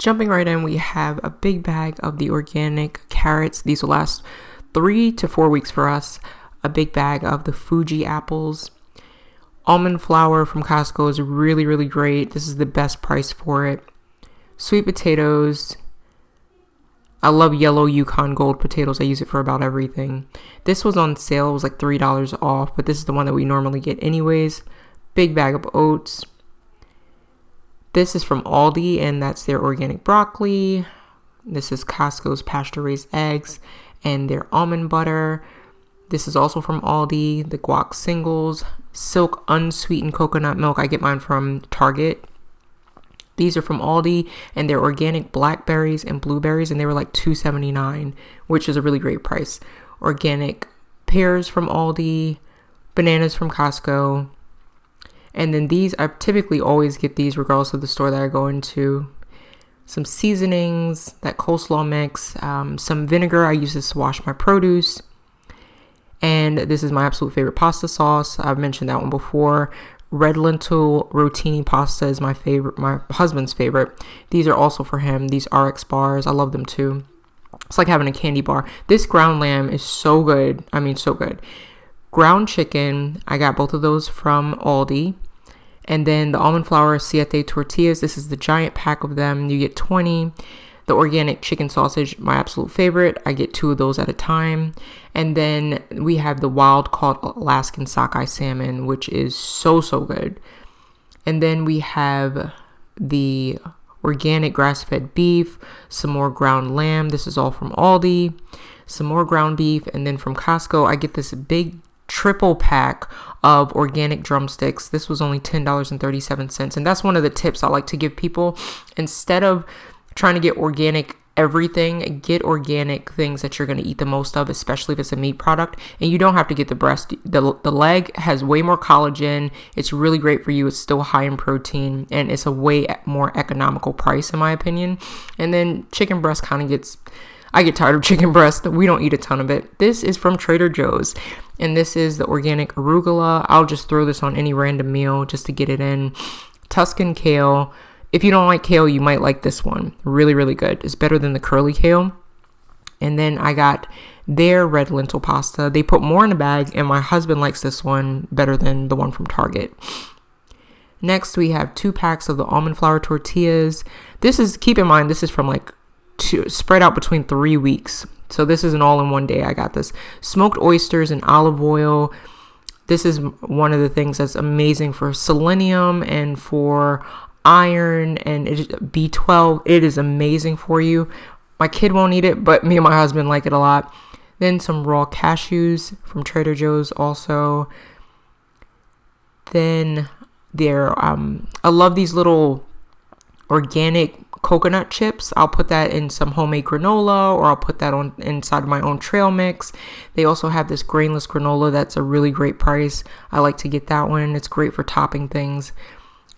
Jumping right in, we have a big bag of the organic carrots. These will last 3 to 4 weeks for us. A big bag of the Fuji apples. Almond flour from Costco is really, really great. This is the best price for it. Sweet potatoes. I love yellow Yukon Gold potatoes. I use it for about everything. This was on sale. It was like $3 off, but this is the one that we normally get anyways. Big bag of oats. This is from Aldi, and that's their organic broccoli. This is Costco's pasture-raised eggs and their almond butter. This is also from Aldi, the guac singles. Silk unsweetened coconut milk. I get mine from Target. These are from Aldi, and they're organic blackberries and blueberries, and they were like $2.79, which is a really great price. Organic pears from Aldi, bananas from Costco. And then these, I typically always get these regardless of the store that I go into. Some seasonings, that coleslaw mix, some vinegar. I use this to wash my produce. And this is my absolute favorite pasta sauce. I've mentioned that one before. Red lentil rotini pasta is my favorite, my husband's favorite. These are also for him. These RX bars, I love them too. It's like having a candy bar. This ground lamb is so good. I mean, so good. Ground chicken, I got both of those from Aldi. And then the almond flour siete tortillas. This is the giant pack of them. You get 20. The organic chicken sausage, my absolute favorite. I get 2 of those at a time. And then we have the wild caught Alaskan sockeye salmon, which is so, so good. And then we have the organic grass-fed beef, some more ground lamb. This is all from Aldi. Some more ground beef. And then from Costco, I get this big triple pack of organic drumsticks. This was only $10.37. And that's one of the tips I like to give people. Instead of trying to get organic everything, get organic things that you're going to eat the most of, especially if it's a meat product. And you don't have to get the breast. The leg has way more collagen. It's really great for you. It's still high in protein, and it's a way more economical price in my opinion. And then chicken breast kind of gets, I get tired of chicken breast. We don't eat a ton of it. This is from Trader Joe's, and this is the organic arugula. I'll just throw this on any random meal just to get it in. Tuscan kale. If you don't like kale, you might like this one. Really, really good. It's better than the curly kale. And then I got their red lentil pasta. They put more in the bag, and my husband likes this one better than the one from Target. Next, we have 2 packs of the almond flour tortillas. This is, keep in mind, this is from like spread out between 3 weeks. So this isn't all in one day. I got this. Smoked oysters and olive oil. This is one of the things that's amazing for selenium and for iron and B12. It is amazing for you. My kid won't eat it, but me and my husband like it a lot. Then some raw cashews from Trader Joe's also. Then there, I love these little organic coconut chips. I'll put that in some homemade granola, or I'll put that on inside of my own trail mix. They also have this grainless granola that's a really great price. I like to get that one. It's great for topping things.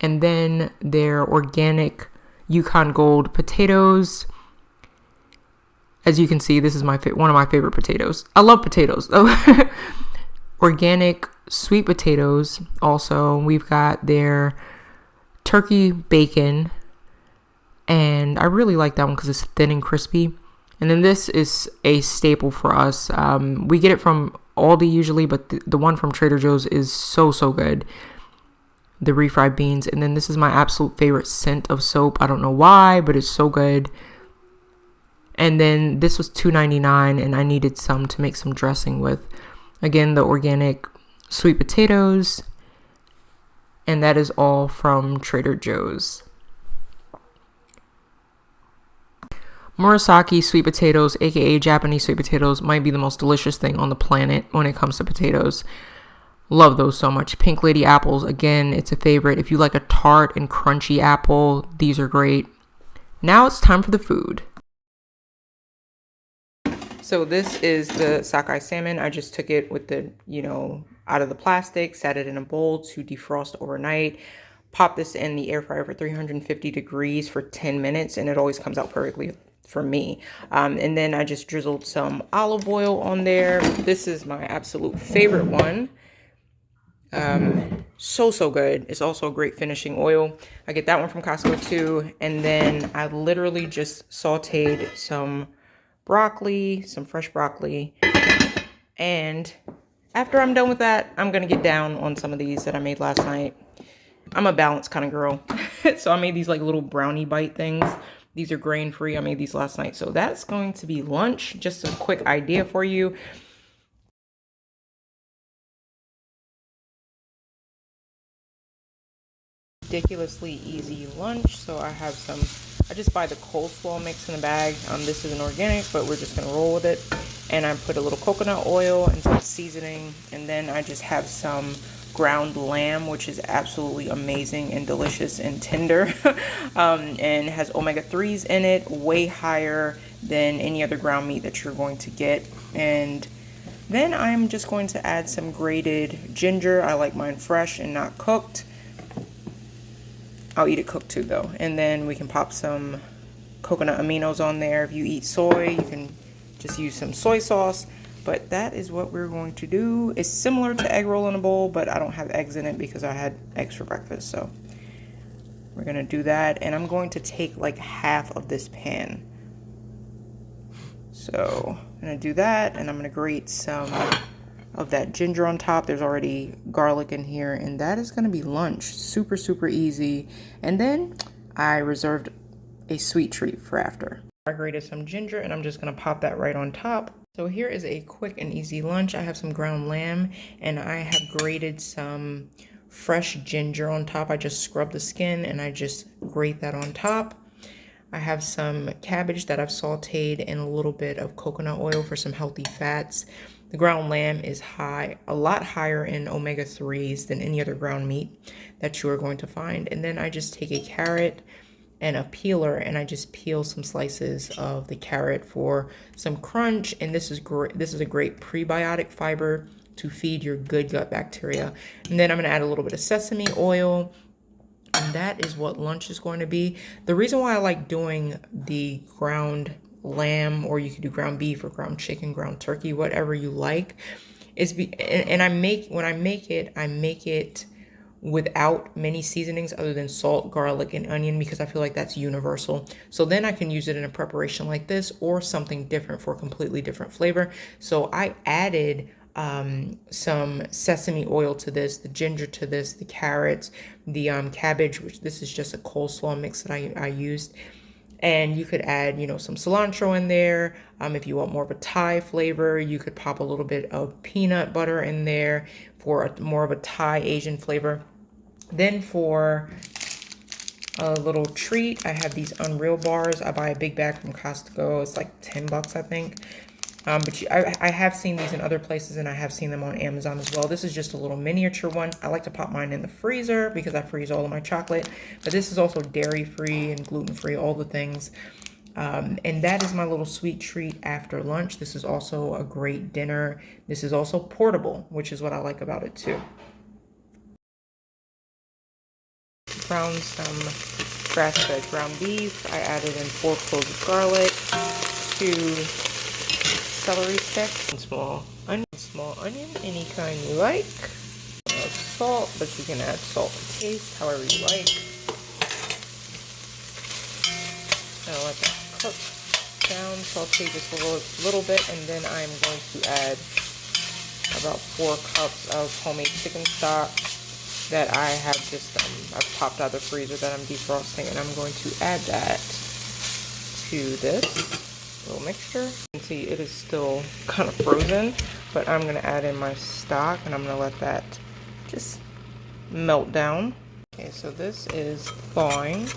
And then their organic Yukon Gold potatoes. As you can see, this is one of my favorite potatoes. I love potatoes though. Organic sweet potatoes. Also, we've got their turkey bacon, and I really like that one because it's thin and crispy. And then this is a staple for us. We get it from Aldi usually, but the one from Trader Joe's is so, so good. The refried beans. And then this is my absolute favorite scent of soap. I don't know why, but it's so good. And then this was $2.99, and I needed some to make some dressing with. Again, the organic sweet potatoes. And that is all from Trader Joe's. Murasaki sweet potatoes, aka Japanese sweet potatoes, might be the most delicious thing on the planet when it comes to potatoes. Love those so much. Pink Lady apples, again, it's a favorite. If you like a tart and crunchy apple, these are great. Now it's time for the food. So this is the sockeye salmon. I just took it with the, out of the plastic, set it in a bowl to defrost overnight. Pop this in the air fryer for 350 degrees for 10 minutes, and it always comes out perfectly for me. And then I just drizzled some olive oil on there. This is my absolute favorite one. So good. It's also a great finishing oil. I get that one from Costco too. And then I literally just sauteed some broccoli, some fresh broccoli. And after I'm done with that, I'm going to get down on some of these that I made last night. I'm a balanced kind of girl. So I made these like little brownie bite things. These are grain free. I made these last night. So that's going to be lunch. Just a quick idea for you. Ridiculously easy lunch. So I have some, I just buy the coleslaw mix in the bag. This isn't organic, but we're just gonna roll with it. And I put a little coconut oil and some seasoning, and then I just have some ground lamb, which is absolutely amazing and delicious and tender. And has omega-3s in it, way higher than any other ground meat that you're going to get. And then I'm just going to add some grated ginger. I like mine fresh and not cooked. I'll eat it cooked too though. And then we can pop some coconut aminos on there. If you eat soy, you can just use some soy sauce. But that is what we're going to do. It's similar to egg roll in a bowl, but I don't have eggs in it because I had eggs for breakfast. So we're gonna do that. And I'm going to take like half of this pan. So I'm gonna do that, and I'm gonna grate some of that ginger on top. There's already garlic in here, and that is going to be lunch. Super, super easy. And then I reserved a sweet treat for after. I grated some ginger, and I'm just going to pop that right on top. So here is a quick and easy lunch. I have some ground lamb, and I have grated some fresh ginger on top. I just scrub the skin, and I just grate that on top. I have some cabbage that I've sauteed in a little bit of coconut oil for some healthy fats. The ground lamb is a lot higher in omega-3s than any other ground meat that you are going to find. And then I just take a carrot and a peeler, and I just peel some slices of the carrot for some crunch. And this is great. This is a great prebiotic fiber to feed your good gut bacteria. And then I'm going to add a little bit of sesame oil. And that is what lunch is going to be. The reason why I like doing the ground lamb, or you could do ground beef or ground chicken, ground turkey, whatever you like, is when I make it without many seasonings other than salt, garlic, and onion, because I feel like that's universal. So then I can use it in a preparation like this or something different for a completely different flavor. So I added some sesame oil to this, the ginger to this, the carrots, the cabbage, which this is just a coleslaw mix that I used. And you could add, some cilantro in there. If you want more of a Thai flavor, you could pop a little bit of peanut butter in there for more of a Thai Asian flavor. Then for a little treat, I have these Unreal bars. I buy a big bag from Costco. It's like $10, I think. But I have seen these in other places, and I have seen them on Amazon as well. This is just a little miniature one. I like to pop mine in the freezer because I freeze all of my chocolate. But this is also dairy-free and gluten-free, all the things. And that is my little sweet treat after lunch. This is also a great dinner. This is also portable, which is what I like about it too. Brown some grass-fed ground beef. I added in 4 cloves of garlic, 2 celery sticks, and small onion, any kind you like. Salt, but you can add salt to taste, however you like. I'll let that cook down, saute just a little bit, and then I'm going to add about 4 cups of homemade chicken stock that I have just I've popped out of the freezer that I'm defrosting, and I'm going to add that to this little mixture. You can see it is still kind of frozen, but I'm going to add in my stock, and I'm going to let that just melt down. Okay, so this is thawing,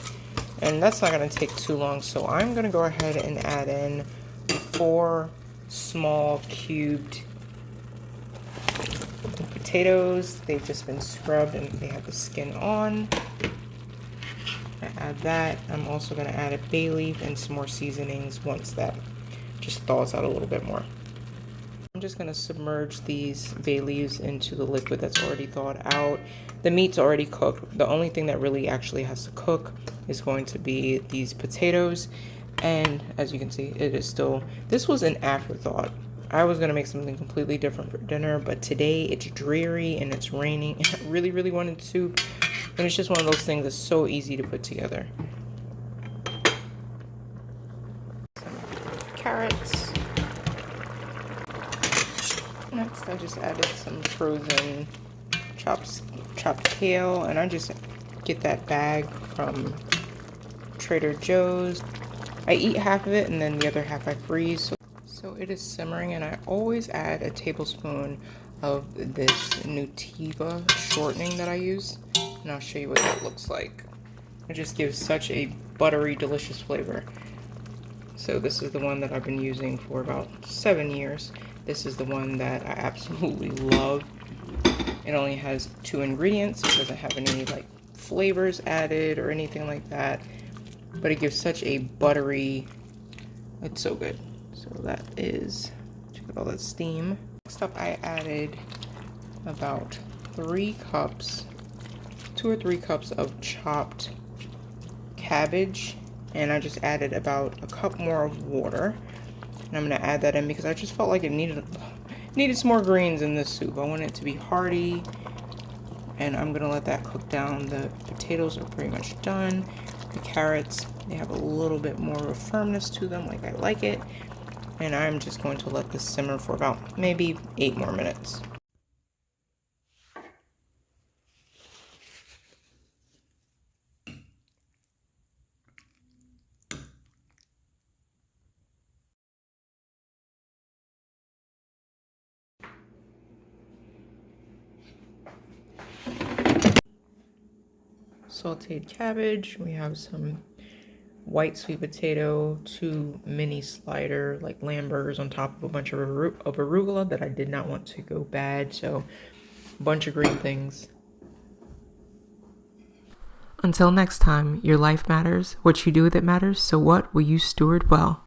and that's not going to take too long, so I'm going to go ahead and add in 4 small cubed potatoes. They've just been scrubbed and they have the skin on. I add that. I'm also going to add a bay leaf and some more seasonings once that just thaws out a little bit more. I'm just going to submerge these bay leaves into the liquid that's already thawed out. The meat's already cooked. The only thing that really actually has to cook is going to be these potatoes. And as you can see, it is still, this was an afterthought. I was going to make something completely different for dinner, but today it's dreary and it's raining. I really, really wanted soup. And it's just one of those things that's so easy to put together. Carrots. Next, I just added some frozen chopped kale, and I just get that bag from Trader Joe's. I eat half of it and then the other half I freeze. So it is simmering, and I always add a tablespoon of this Nutiva shortening that I use, and I'll show you what that looks like. It just gives such a buttery, delicious flavor. So this is the one that I've been using for about 7 years. This is the one that I absolutely love. It only has 2 ingredients. It doesn't have any like flavors added or anything like that, but it gives such a buttery, it's so good. So that is, check out all that steam. Next up, I added about 2 or 3 cups of chopped cabbage, and I just added about a cup more of water. And I'm gonna add that in because I just felt like it needed some more greens in this soup. I want it to be hearty, and I'm gonna let that cook down. The potatoes are pretty much done. The carrots, they have a little bit more of a firmness to them, like I like it. And I'm just going to let this simmer for about maybe 8 more minutes. Sauteed cabbage, we have some white sweet potato, 2 mini slider like lamb burgers on top of a bunch of arugula that I did not want to go bad, so a bunch of green things. Until next time, your life matters, what you do with it matters, so what will you steward well?